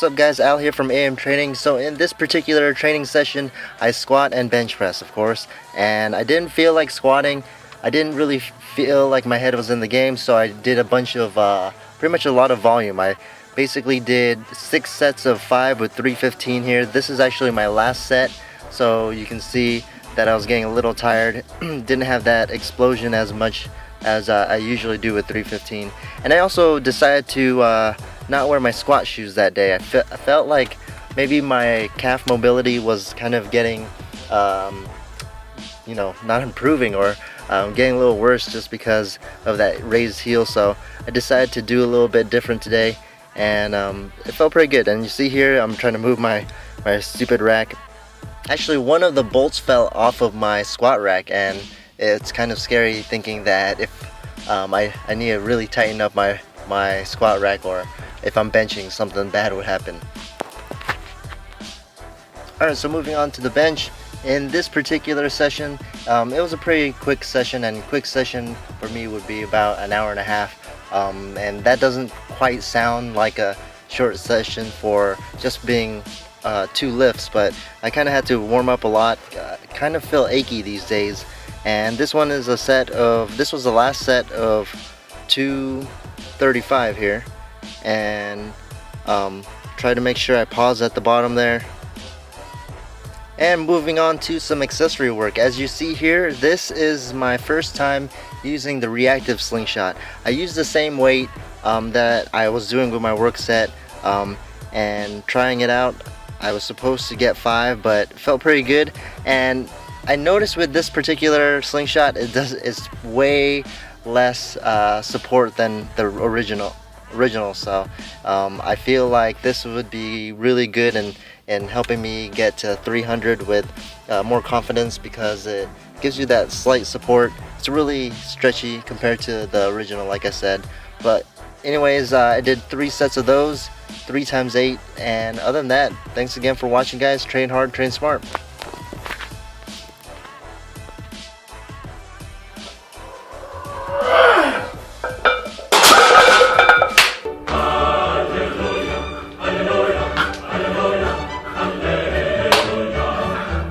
up guys, Al here from AM Training. So in this particular training session, I squat and bench press, of course, and I didn't feel like squatting. I didn't really feel like my head was in the game, so I did a bunch of pretty much a lot of volume. I basically did 6 sets of 5 with 315 here. This is actually my last set, so you can see that I was getting a little tired. Didn't have that explosion as much as I usually do with 315. And I also decided to not wear my squat shoes that day. I felt like maybe my calf mobility was kind of getting not improving, or getting a little worse just because of that raised heel. So I decided to do a little bit different today, and it felt pretty good. And you see here I'm trying to move my stupid rack. Actually, one of the bolts fell off of my squat rack, and it's kind of scary thinking that if I need to really tighten up my squat rack, or if I'm benching, something bad would happen. Alright, so moving on to the bench. In this particular session, it was a pretty quick session, and quick session for me would be about an hour and a half. And that doesn't quite sound like a short session for just being 2 lifts, but I kind of had to warm up a lot. Kind of feel achy these days. And this one is this was the last set of 235 here, and try to make sure I pause at the bottom there. And moving on to some accessory work. As you see here, this is my first time using the Reactive Slingshot. I used the same weight that I was doing with my work set, and trying it out. I was supposed to get 5, but it felt pretty good. And I noticed with this particular slingshot, it's way less support than the original. So I feel like this would be really good in helping me get to 300 with more confidence, because it gives you that slight support. It's really stretchy compared to the original, like I said. But anyways, I did 3 sets of those, 3 times 8, and other than that, thanks again for watching guys. Train hard, train smart.